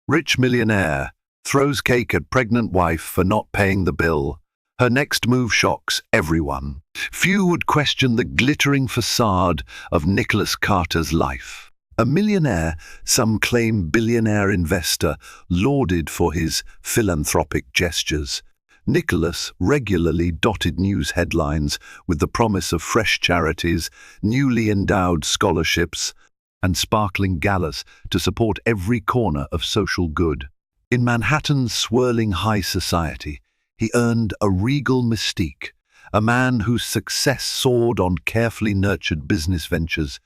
Rich millionaire throws cake at pregnant wife for not paying the bill. Her next move shocks everyone. Few would question the glittering facade of Nicholas Carter's life. A millionaire, some claim billionaire investor, lauded for his philanthropic gestures. Nicholas regularly dotted news headlines with the promise of fresh charities, newly endowed scholarships, and sparkling galas to support every corner of social good. In Manhattan's swirling high society, he earned a regal mystique, a man whose success soared on carefully nurtured business ventures,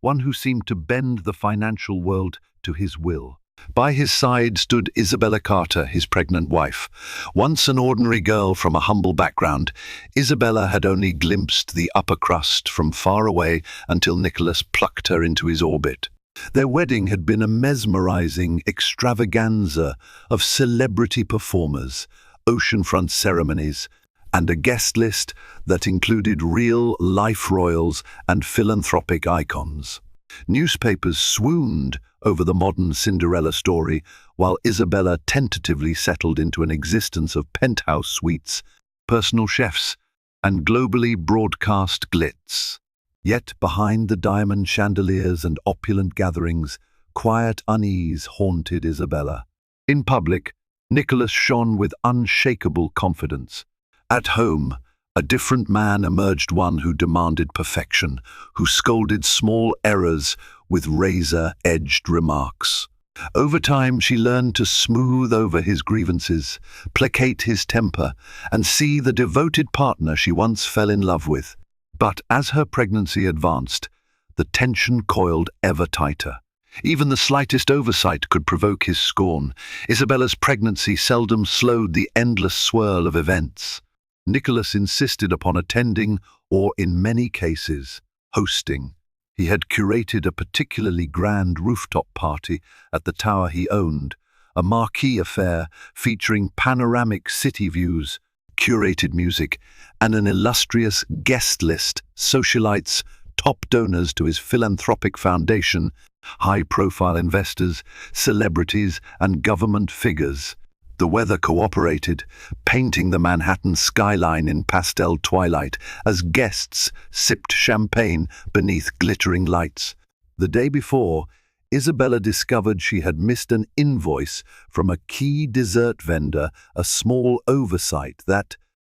one who seemed to bend the financial world to his will. By his side stood Isabella Carter, his pregnant wife. Once an ordinary girl from a humble background, Isabella had only glimpsed the upper crust from far away until Nicholas plucked her into his orbit. Their wedding had been a mesmerizing extravaganza of celebrity performers, oceanfront ceremonies, and a guest list that included real-life royals and philanthropic icons. Newspapers swooned over the modern Cinderella story, while Isabella tentatively settled into an existence of penthouse suites, personal chefs, and globally broadcast glitz. Yet behind the diamond chandeliers and opulent gatherings, quiet unease haunted Isabella. In public, Nicholas shone with unshakable confidence. At home, a different man emerged, one who demanded perfection, who scolded small errors with razor-edged remarks. Over time, she learned to smooth over his grievances, placate his temper, and see the devoted partner she once fell in love with. But as her pregnancy advanced, the tension coiled ever tighter. Even the slightest oversight could provoke his scorn. Isabella's pregnancy seldom slowed the endless swirl of events. Nicholas insisted upon attending, or in many cases, hosting. He had curated a particularly grand rooftop party at the tower he owned, a marquee affair featuring panoramic city views, curated music, and an illustrious guest list, socialites, top donors to his philanthropic foundation, high-profile investors, celebrities, and government figures. The weather cooperated, painting the Manhattan skyline in pastel twilight as guests sipped champagne beneath glittering lights. The day before, Isabella discovered she had missed an invoice from a key dessert vendor, a small oversight that,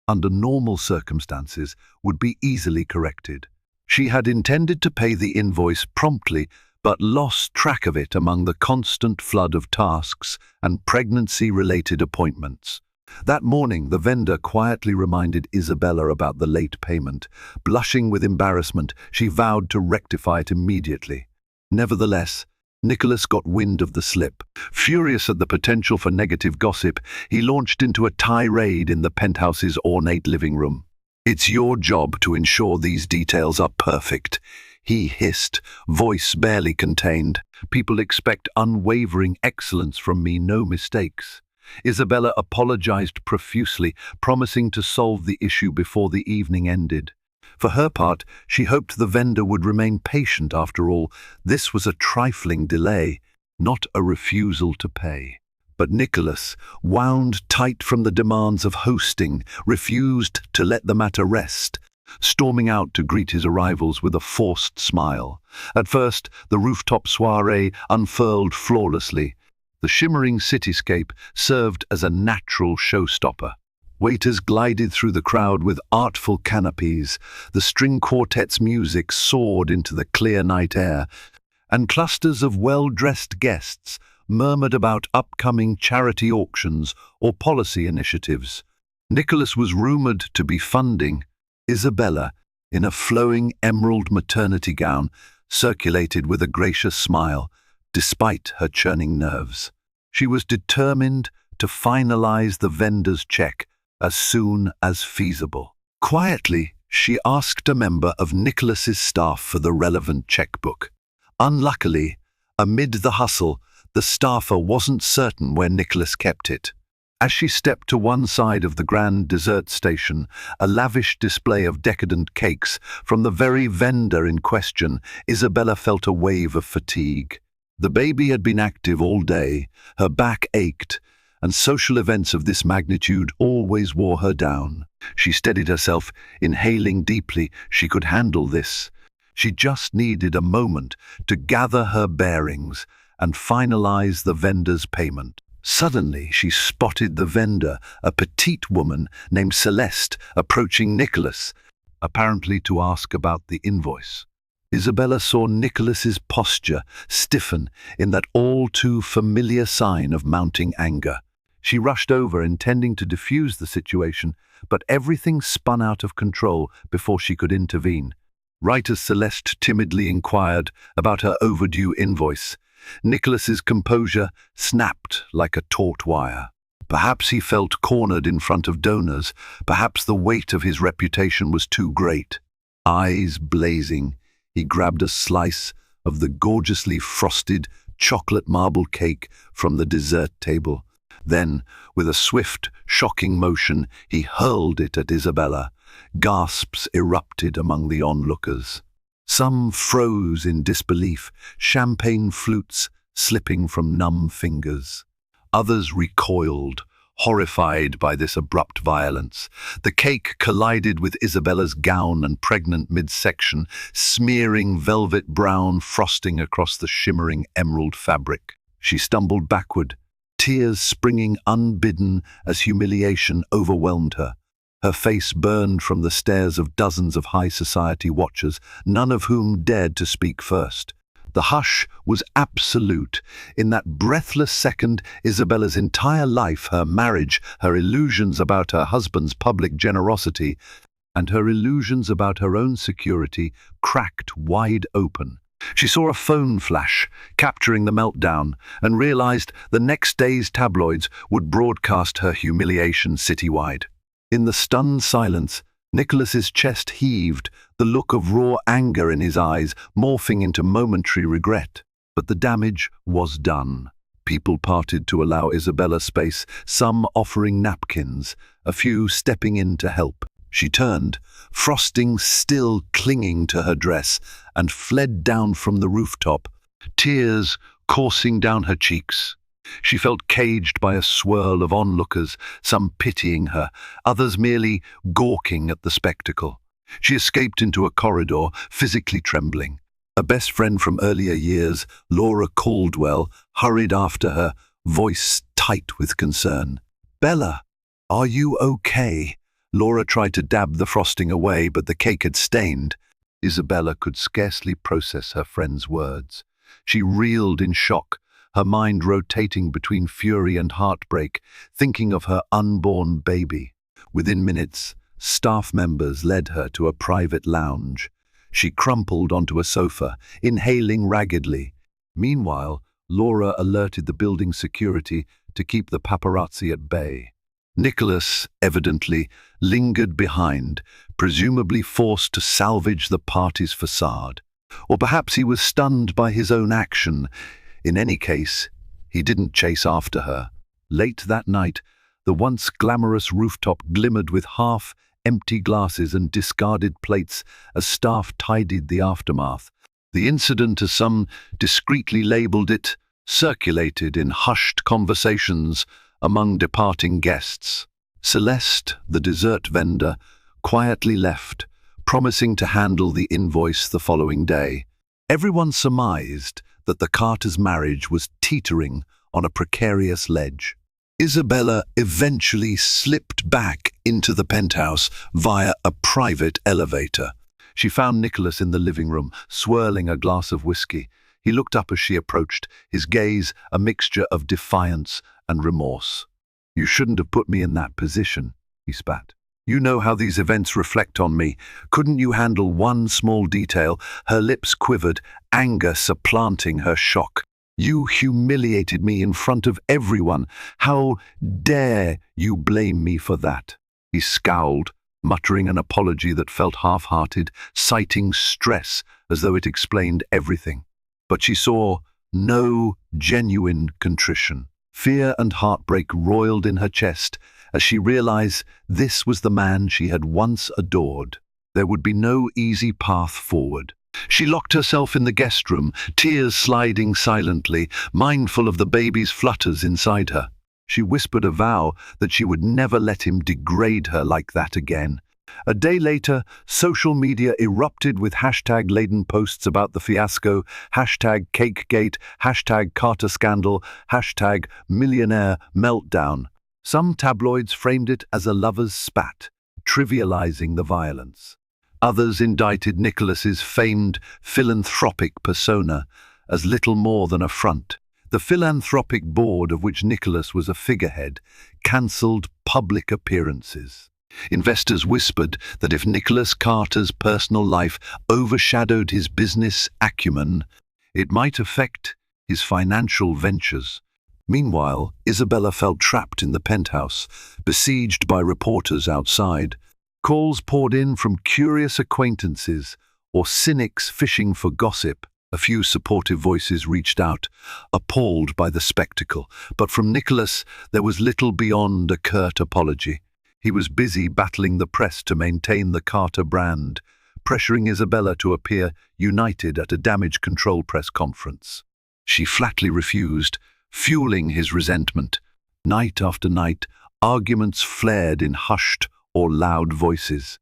under normal circumstances, would be easily corrected. She had intended to pay the invoice promptly, but lost track of it among the constant flood of tasks and pregnancy-related appointments. That morning, the vendor quietly reminded Isabella about the late payment. Blushing with embarrassment, she vowed to rectify it immediately. Nevertheless, Nicholas got wind of the slip. Furious at the potential for negative gossip, he launched into a tirade in the penthouse's ornate living room. "It's your job to ensure these details are perfect," he hissed, voice barely contained. "People expect unwavering excellence from me, no mistakes." Isabella apologized profusely, promising to solve the issue before the evening ended. For her part, she hoped the vendor would remain patient. After all, this was a trifling delay, not a refusal to pay. But Nicholas, wound tight from the demands of hosting, refused to let the matter rest, storming out to greet his arrivals with a forced smile. At first, the rooftop soiree unfurled flawlessly. The shimmering cityscape served as a natural showstopper. Waiters glided through the crowd with artful canopies, the string quartet's music soared into the clear night air, and clusters of well-dressed guests murmured about upcoming charity auctions or policy initiatives. Nicholas was rumored to be funding. Isabella, in a flowing emerald maternity gown, circulated with a gracious smile, despite her churning nerves. She was determined to finalize the vendor's check as soon as feasible. Quietly, she asked a member of Nicholas's staff for the relevant checkbook. Unluckily, amid the hustle, the staffer wasn't certain where Nicholas kept it. As she stepped to one side of the grand dessert station, a lavish display of decadent cakes from the very vendor in question, Isabella felt a wave of fatigue. The baby had been active all day, her back ached, and social events of this magnitude always wore her down. She steadied herself, inhaling deeply. She could handle this. She just needed a moment to gather her bearings and finalize the vendor's payment. Suddenly, she spotted the vendor, a petite woman named Celeste, approaching Nicholas, apparently to ask about the invoice. Isabella saw Nicholas's posture stiffen in that all-too-familiar sign of mounting anger. She rushed over, intending to defuse the situation, but everything spun out of control before she could intervene. Right as Celeste timidly inquired about her overdue invoice, Nicholas's composure snapped like a taut wire. Perhaps he felt cornered in front of donors. Perhaps the weight of his reputation was too great. Eyes blazing, he grabbed a slice of the gorgeously frosted chocolate marble cake from the dessert table. Then, with a swift, shocking motion, he hurled it at Isabella. Gasps erupted among the onlookers. Some froze in disbelief, champagne flutes slipping from numb fingers. Others recoiled, horrified by this abrupt violence. The cake collided with Isabella's gown and pregnant midsection, smearing velvet brown frosting across the shimmering emerald fabric. She stumbled backward, tears springing unbidden as humiliation overwhelmed her. Her face burned from the stares of dozens of high society watchers, none of whom dared to speak first. The hush was absolute. In that breathless second, Isabella's entire life, her marriage, her illusions about her husband's public generosity, and her illusions about her own security cracked wide open. She saw a phone flash, capturing the meltdown, and realized the next day's tabloids would broadcast her humiliation citywide. In the stunned silence, Nicholas's chest heaved, the look of raw anger in his eyes morphing into momentary regret. But the damage was done. People parted to allow Isabella space, some offering napkins, a few stepping in to help. She turned, frosting still clinging to her dress, and fled down from the rooftop, tears coursing down her cheeks. She felt caged by a swirl of onlookers, some pitying her, others merely gawking at the spectacle. She escaped into a corridor, physically trembling. A best friend from earlier years, Laura Caldwell, hurried after her, voice tight with concern. "Bella, are you okay?" Laura tried to dab the frosting away, but the cake had stained. Isabella could scarcely process her friend's words. She reeled in shock, her mind rotating between fury and heartbreak, thinking of her unborn baby. Within minutes, staff members led her to a private lounge. She crumpled onto a sofa, inhaling raggedly. Meanwhile, Laura alerted the building security to keep the paparazzi at bay. Nicholas, evidently, lingered behind, presumably forced to salvage the party's facade. Or perhaps he was stunned by his own action. In any case, he didn't chase after her. Late that night, the once glamorous rooftop glimmered with half-empty glasses and discarded plates as staff tidied the aftermath. The incident, as some discreetly labeled it, circulated in hushed conversations among departing guests. Celeste, the dessert vendor, quietly left, promising to handle the invoice the following day. Everyone surmised that the Carters' marriage was teetering on a precarious ledge. Isabella eventually slipped back into the penthouse via a private elevator. She found Nicholas in the living room, swirling a glass of whiskey. He looked up as she approached, his gaze a mixture of defiance and remorse. "You shouldn't have put me in that position," he spat. "You know how these events reflect on me. Couldn't you handle one small detail?" Her lips quivered, anger supplanting her shock. "You humiliated me in front of everyone. How dare you blame me for that?" He scowled, muttering an apology that felt half-hearted, citing stress as though it explained everything. But she saw no genuine contrition. Fear and heartbreak roiled in her chest as she realized this was the man she had once adored. There would be no easy path forward. She locked herself in the guest room, tears sliding silently, mindful of the baby's flutters inside her. She whispered a vow that she would never let him degrade her like that again. A day later, social media erupted with hashtag-laden posts about the fiasco, hashtag Cakegate, hashtag Carter scandal, hashtag Millionaire Meltdown. Some tabloids framed it as a lover's spat, trivializing the violence. Others indicted Nicholas's famed philanthropic persona as little more than a front. The philanthropic board, of which Nicholas was a figurehead, cancelled public appearances. Investors whispered that if Nicholas Carter's personal life overshadowed his business acumen, it might affect his financial ventures. Meanwhile, Isabella felt trapped in the penthouse, besieged by reporters outside. Calls poured in from curious acquaintances or cynics fishing for gossip. A few supportive voices reached out, appalled by the spectacle, but from Nicholas there was little beyond a curt apology. He was busy battling the press to maintain the Carter brand, pressuring Isabella to appear united at a damage control press conference. She flatly refused, fueling his resentment. Night after night, arguments flared in hushed or loud voices.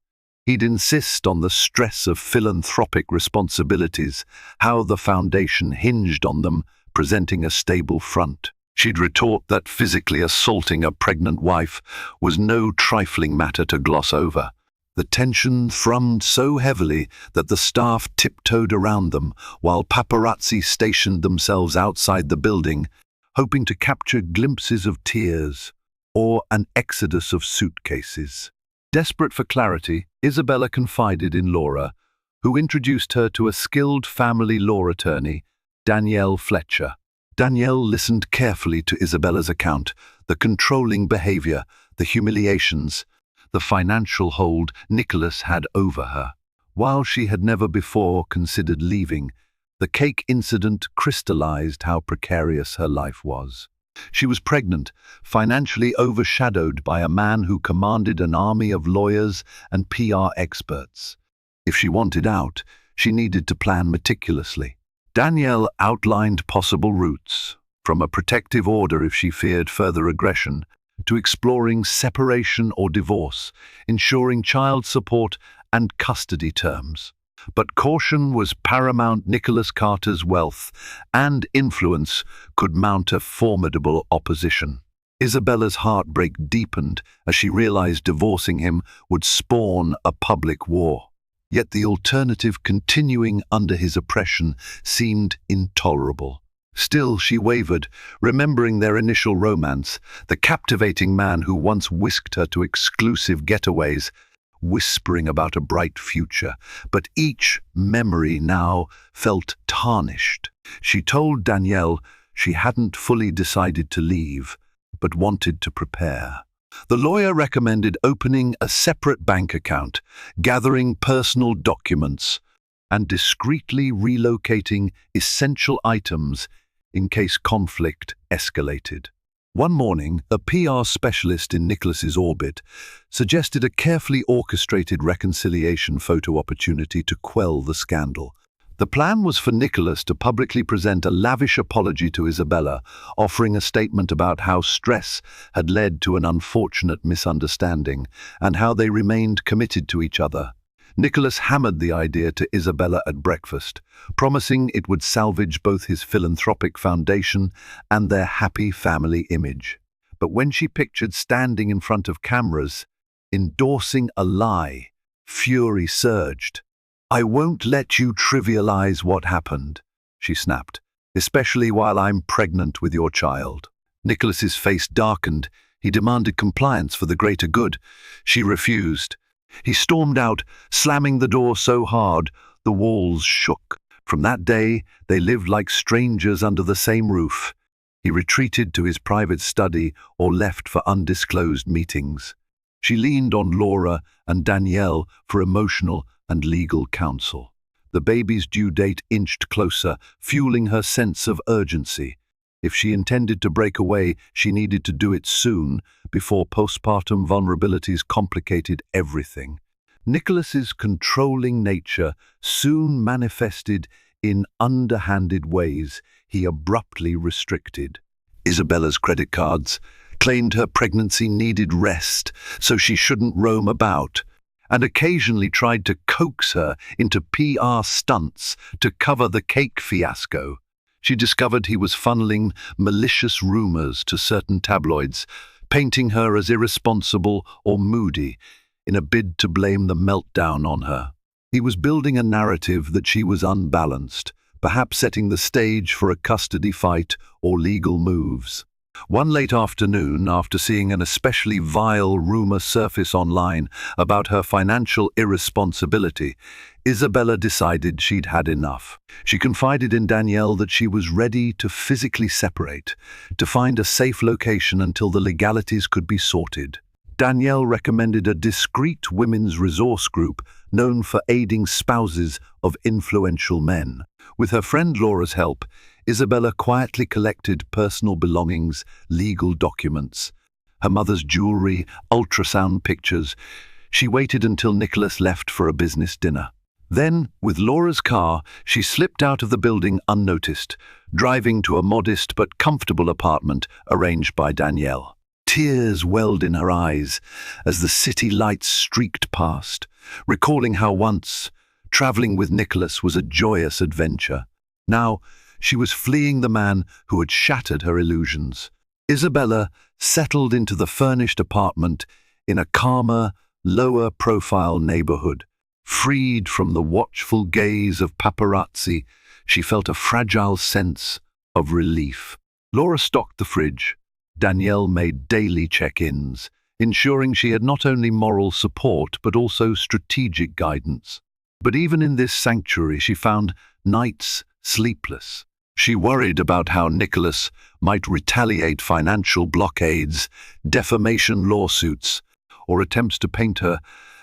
He'd insist on the stress of philanthropic responsibilities, how the foundation hinged on them, presenting a stable front. She'd retort that physically assaulting a pregnant wife was no trifling matter to gloss over. The tension thrummed so heavily that the staff tiptoed around them, while paparazzi stationed themselves outside the building, hoping to capture glimpses of tears or an exodus of suitcases. Desperate for clarity, Isabella confided in Laura, who introduced her to a skilled family law attorney, Danielle Fletcher. Danielle listened carefully to Isabella's account, the controlling behavior, the humiliations, the financial hold Nicholas had over her. While she had never before considered leaving, the cake incident crystallized how precarious her life was. She was pregnant, financially overshadowed by a man who commanded an army of lawyers and PR experts. If she wanted out, she needed to plan meticulously. Danielle outlined possible routes, from a protective order if she feared further aggression, to exploring separation or divorce, ensuring child support and custody terms. But caution was paramount. Nicholas Carter's wealth and influence could mount a formidable opposition. Isabella's heartbreak deepened as she realized divorcing him would spawn a public war. Yet the alternative, continuing under his oppression, seemed intolerable. Still, she wavered, remembering their initial romance, the captivating man who once whisked her to exclusive getaways, whispering about a bright future. But each memory now felt tarnished. She told Danielle she hadn't fully decided to leave, but wanted to prepare. The lawyer recommended opening a separate bank account, gathering personal documents, and discreetly relocating essential items in case conflict escalated. One morning, a PR specialist in Nicholas's orbit suggested a carefully orchestrated reconciliation photo opportunity to quell the scandal. The plan was for Nicholas to publicly present a lavish apology to Isabella, offering a statement about how stress had led to an unfortunate misunderstanding and how they remained committed to each other. Nicholas hammered the idea to Isabella at breakfast, promising it would salvage both his philanthropic foundation and their happy family image. But when she pictured standing in front of cameras, endorsing a lie, fury surged. "I won't let you trivialize what happened," she snapped, "especially while I'm pregnant with your child." Nicholas's face darkened. He demanded compliance for the greater good. She refused. He stormed out, slamming the door so hard the walls shook. From that day, they lived like strangers under the same roof. He retreated to his private study or left for undisclosed meetings. She leaned on Laura and Danielle for emotional and legal counsel. The baby's due date inched closer, fueling her sense of urgency. If she intended to break away, she needed to do it soon, before postpartum vulnerabilities complicated everything. Nicholas's controlling nature soon manifested in underhanded ways he abruptly restricted. Isabella's credit cards claimed her pregnancy needed rest, so she shouldn't roam about, and occasionally tried to coax her into PR stunts to cover the cake fiasco. She discovered he was funneling malicious rumors to certain tabloids, painting her as irresponsible or moody in a bid to blame the meltdown on her. He was building a narrative that she was unbalanced, perhaps setting the stage for a custody fight or legal moves. One late afternoon, after seeing an especially vile rumor surface online about her financial irresponsibility, Isabella decided she'd had enough. She confided in Danielle that she was ready to physically separate, to find a safe location until the legalities could be sorted. Danielle recommended a discreet women's resource group known for aiding spouses of influential men. With her friend Laura's help, Isabella quietly collected personal belongings, legal documents, her mother's jewelry, ultrasound pictures. She waited until Nicholas left for a business dinner. Then, with Laura's car, she slipped out of the building unnoticed, driving to a modest but comfortable apartment arranged by Danielle. Tears welled in her eyes as the city lights streaked past, recalling how once traveling with Nicholas was a joyous adventure. Now, she was fleeing the man who had shattered her illusions. Isabella settled into the furnished apartment in a calmer, lower-profile neighborhood. Freed from the watchful gaze of paparazzi, she felt a fragile sense of relief. Laura stocked the fridge. Danielle made daily check-ins, ensuring she had not only moral support but also strategic guidance. But even in this sanctuary, she found nights sleepless. She worried about how Nicholas might retaliate financial blockades, defamation lawsuits, or attempts to paint her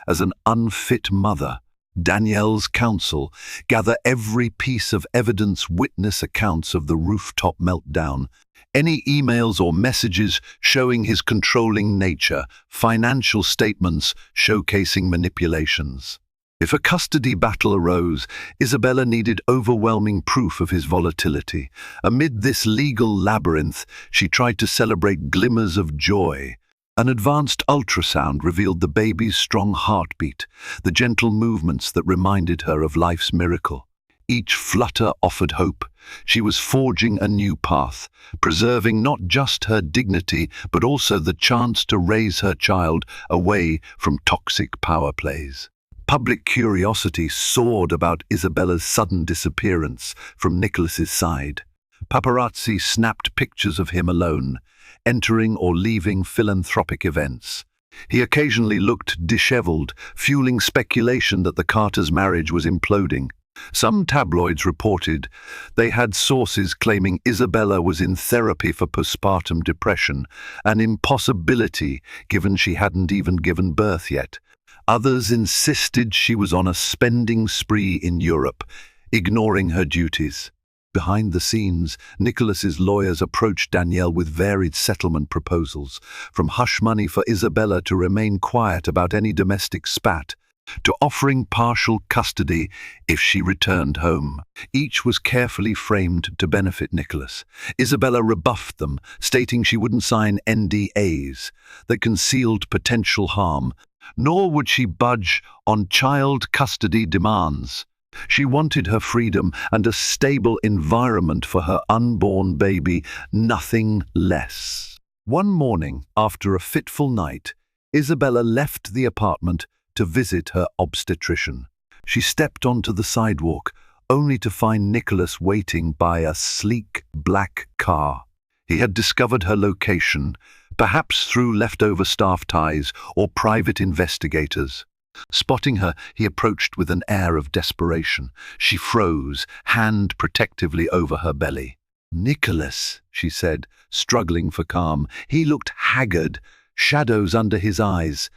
as an unfit mother. Danielle's counsel: gather every piece of evidence, witness accounts of the rooftop meltdown, any emails or messages showing his controlling nature, financial statements showcasing manipulations. If a custody battle arose, Isabella needed overwhelming proof of his volatility. Amid this legal labyrinth, she tried to celebrate glimmers of joy. An advanced ultrasound revealed the baby's strong heartbeat, the gentle movements that reminded her of life's miracle. Each flutter offered hope. She was forging a new path, preserving not just her dignity, but also the chance to raise her child away from toxic power plays. Public curiosity soared about Isabella's sudden disappearance from Nicholas's side. Paparazzi snapped pictures of him alone, entering or leaving philanthropic events. He occasionally looked disheveled, fueling speculation that the Carters' marriage was imploding. Some tabloids reported they had sources claiming Isabella was in therapy for postpartum depression, an impossibility given she hadn't even given birth yet. Others insisted she was on a spending spree in Europe, ignoring her duties. Behind the scenes, Nicholas's lawyers approached Danielle with varied settlement proposals, from hush money for Isabella to remain quiet about any domestic spat, to offering partial custody if she returned home. Each was carefully framed to benefit Nicholas. Isabella rebuffed them, stating she wouldn't sign NDAs that concealed potential harm, nor would she budge on child custody demands. She wanted her freedom and a stable environment for her unborn baby, nothing less. One morning, after a fitful night, Isabella left the apartment to visit her obstetrician. She stepped onto the sidewalk, only to find Nicholas waiting by a sleek black car. He had discovered her location, perhaps through leftover staff ties or private investigators. Spotting her, he approached with an air of desperation. She froze, hand protectively over her belly. "Nicholas," she said, struggling for calm. He looked haggard, shadows under his eyes.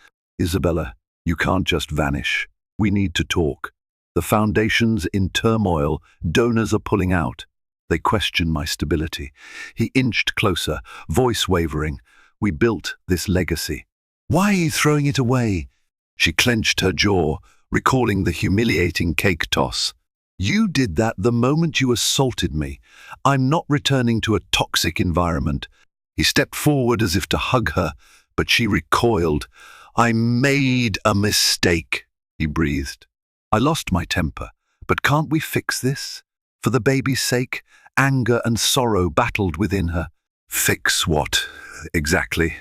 "Isabella, you can't just vanish. We need to talk. The foundation's in turmoil, donors are pulling out. They question my stability." He inched closer, voice wavering. "We built this legacy. Why are you throwing it away?" She clenched her jaw, recalling the humiliating cake toss. You did that the moment you assaulted me. I'm not returning to a toxic environment. He stepped forward as if to hug her, but she recoiled. I made a mistake, he breathed. I lost my temper, but can't we fix this? For the baby's sake, anger and sorrow battled within her. Fix what, exactly?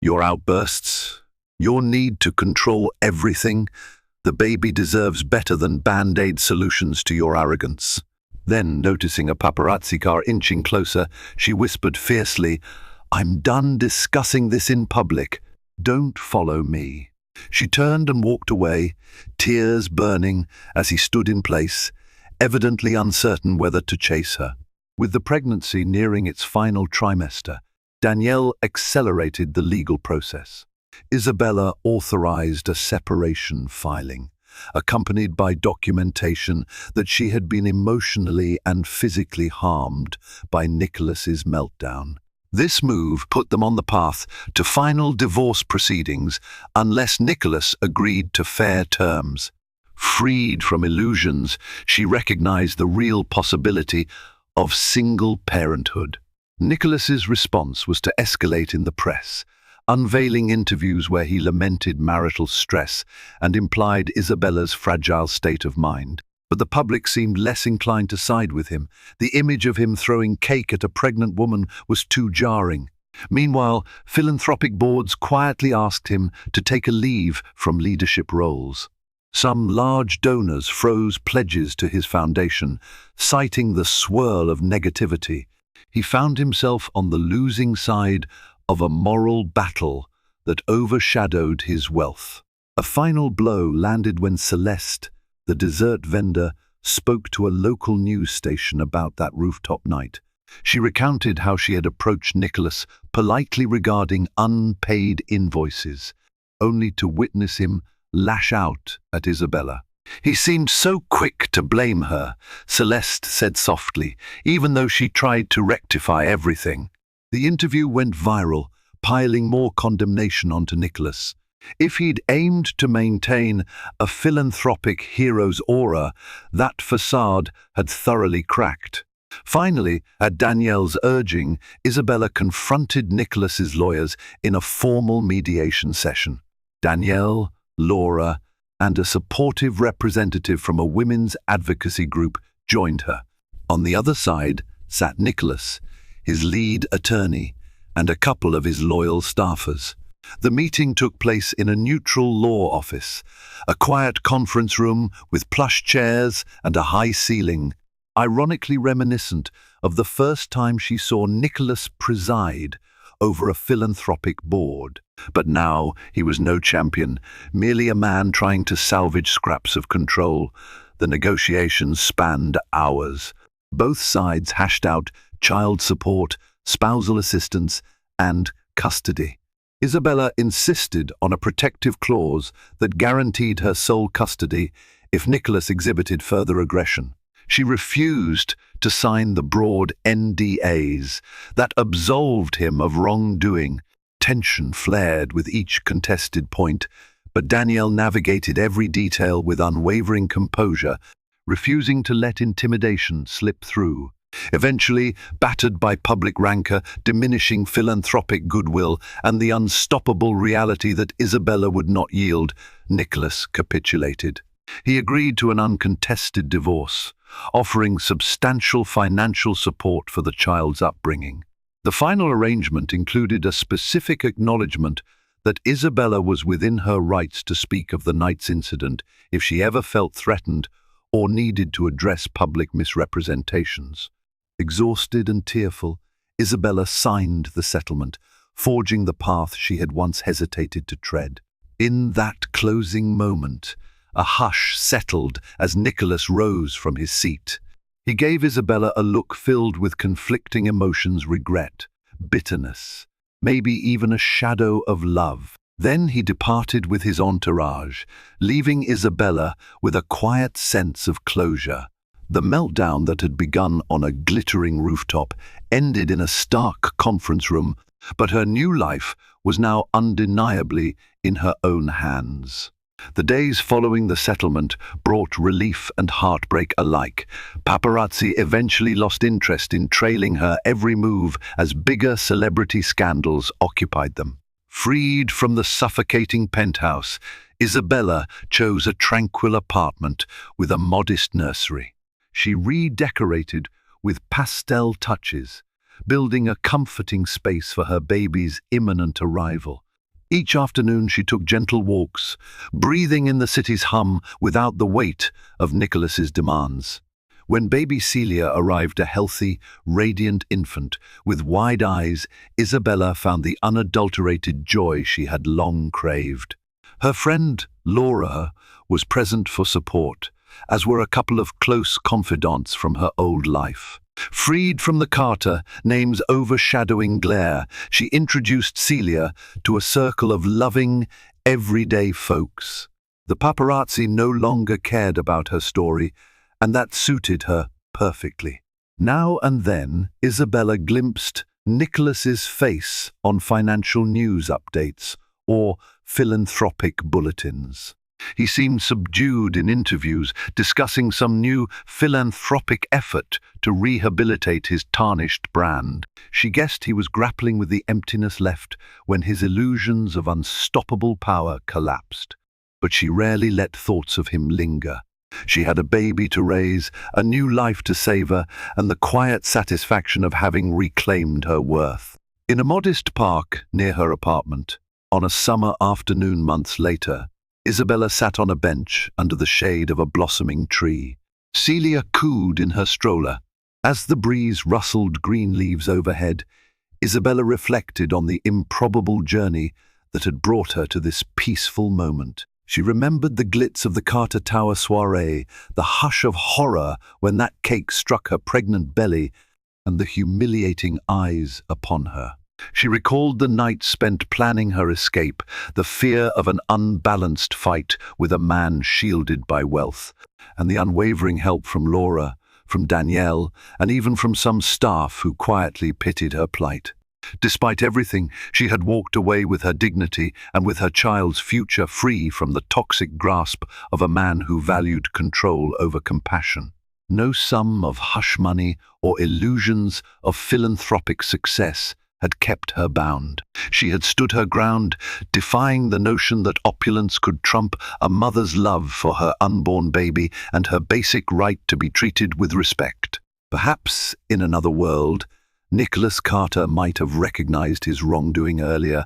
Your outbursts? Your need to control everything? The baby deserves better than band-aid solutions to your arrogance. Then, noticing a paparazzi car inching closer, she whispered fiercely, I'm done discussing this in public. Don't follow me. She turned and walked away, tears burning as he stood in place, evidently uncertain whether to chase her. With the pregnancy nearing its final trimester, Danielle accelerated the legal process. Isabella authorized a separation filing, accompanied by documentation that she had been emotionally and physically harmed by Nicholas's meltdown. This move put them on the path to final divorce proceedings unless Nicholas agreed to fair terms. Freed from illusions, she recognized the real possibility of single parenthood. Nicholas's response was to escalate in the press, unveiling interviews where he lamented marital stress and implied Isabella's fragile state of mind. But the public seemed less inclined to side with him. The image of him throwing cake at a pregnant woman was too jarring. Meanwhile, philanthropic boards quietly asked him to take a leave from leadership roles. Some large donors froze pledges to his foundation, citing the swirl of negativity. He found himself on the losing side of a moral battle that overshadowed his wealth. A final blow landed when Celeste, the dessert vendor, spoke to a local news station about that rooftop night. She recounted how she had approached Nicholas politely regarding unpaid invoices, only to witness him lash out at Isabella. He seemed so quick to blame her, Celeste said softly, even though she tried to rectify everything. The interview went viral, piling more condemnation onto Nicholas. If he'd aimed to maintain a philanthropic hero's aura, that facade had thoroughly cracked. Finally, at Danielle's urging, Isabella confronted Nicholas's lawyers in a formal mediation session. Danielle, Laura, and a supportive representative from a women's advocacy group joined her. On the other side sat Nicholas, his lead attorney, and a couple of his loyal staffers. The meeting took place in a neutral law office, a quiet conference room with plush chairs and a high ceiling, ironically reminiscent of the first time she saw Nicholas preside over a philanthropic board. But now he was no champion, merely a man trying to salvage scraps of control. The negotiations spanned hours. Both sides hashed out child support, spousal assistance, and custody. Isabella insisted on a protective clause that guaranteed her sole custody if Nicholas exhibited further aggression. She refused to sign the broad NDAs that absolved him of wrongdoing. Tension flared with each contested point, but Danielle navigated every detail with unwavering composure, refusing to let intimidation slip through. Eventually, battered by public rancor, diminishing philanthropic goodwill, and the unstoppable reality that Isabella would not yield, Nicholas capitulated. He agreed to an uncontested divorce, offering substantial financial support for the child's upbringing. The final arrangement included a specific acknowledgement that Isabella was within her rights to speak of the night's incident if she ever felt threatened or needed to address public misrepresentations. Exhausted and tearful, Isabella signed the settlement, forging the path she had once hesitated to tread. In that closing moment, a hush settled as Nicholas rose from his seat. He gave Isabella a look filled with conflicting emotions: regret, bitterness, maybe even a shadow of love. Then he departed with his entourage, leaving Isabella with a quiet sense of closure. The meltdown that had begun on a glittering rooftop ended in a stark conference room, but her new life was now undeniably in her own hands. The days following the settlement brought relief and heartbreak alike. Paparazzi eventually lost interest in trailing her every move as bigger celebrity scandals occupied them. Freed from the suffocating penthouse, Isabella chose a tranquil apartment with a modest nursery. She redecorated with pastel touches, building a comforting space for her baby's imminent arrival. Each afternoon she took gentle walks, breathing in the city's hum without the weight of Nicholas's demands. When baby Celia arrived, a healthy, radiant infant with wide eyes, Isabella found the unadulterated joy she had long craved. Her friend, Laura, was present for support, as were a couple of close confidants from her old life. Freed from the Carter name's overshadowing glare, she introduced Celia to a circle of loving, everyday folks. The paparazzi no longer cared about her story, and that suited her perfectly. Now and then, Isabella glimpsed Nicholas's face on financial news updates or philanthropic bulletins. He seemed subdued in interviews, discussing some new philanthropic effort to rehabilitate his tarnished brand. She guessed he was grappling with the emptiness left when his illusions of unstoppable power collapsed. But she rarely let thoughts of him linger. She had a baby to raise, a new life to savor, and the quiet satisfaction of having reclaimed her worth. In a modest park near her apartment, on a summer afternoon months later, Isabella sat on a bench under the shade of a blossoming tree. Celia cooed in her stroller. As the breeze rustled green leaves overhead, Isabella reflected on the improbable journey that had brought her to this peaceful moment. She remembered the glitz of the Carter Tower soiree, the hush of horror when that cake struck her pregnant belly, and the humiliating eyes upon her. She recalled the night spent planning her escape, the fear of an unbalanced fight with a man shielded by wealth, and the unwavering help from Laura, from Danielle, and even from some staff who quietly pitied her plight. Despite everything, she had walked away with her dignity and with her child's future free from the toxic grasp of a man who valued control over compassion. No sum of hush money or illusions of philanthropic success had kept her bound. She had stood her ground, defying the notion that opulence could trump a mother's love for her unborn baby and her basic right to be treated with respect. Perhaps, in another world, Nicholas Carter might have recognized his wrongdoing earlier,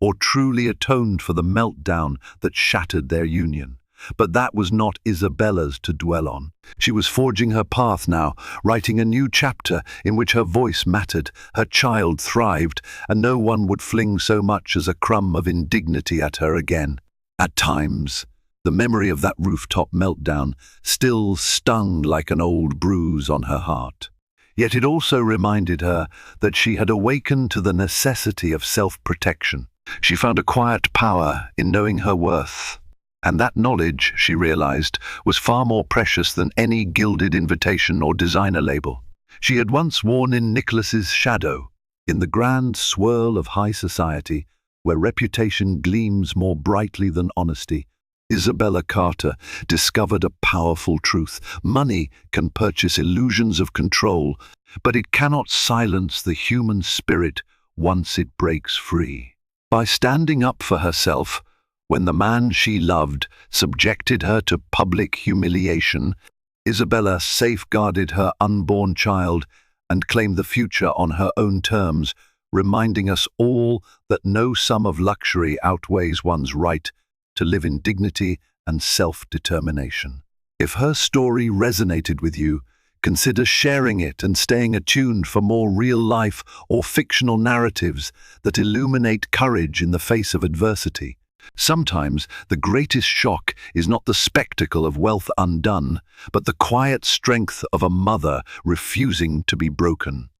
or truly atoned for the meltdown that shattered their union. But that was not Isabella's to dwell on. She was forging her path now, writing a new chapter in which her voice mattered, her child thrived, and no one would fling so much as a crumb of indignity at her again. At times, the memory of that rooftop meltdown still stung like an old bruise on her heart. Yet it also reminded her that she had awakened to the necessity of self-protection. She found a quiet power in knowing her worth. And that knowledge, she realized, was far more precious than any gilded invitation or designer label. She had once worn in Nicholas's shadow, in the grand swirl of high society, where reputation gleams more brightly than honesty. Isabella Carter discovered a powerful truth. Money can purchase illusions of control, but it cannot silence the human spirit once it breaks free. By standing up for herself, when the man she loved subjected her to public humiliation, Isabella safeguarded her unborn child and claimed the future on her own terms, reminding us all that no sum of luxury outweighs one's right to live in dignity and self-determination. If her story resonated with you, consider sharing it and staying attuned for more real-life or fictional narratives that illuminate courage in the face of adversity. Sometimes the greatest shock is not the spectacle of wealth undone, but the quiet strength of a mother refusing to be broken.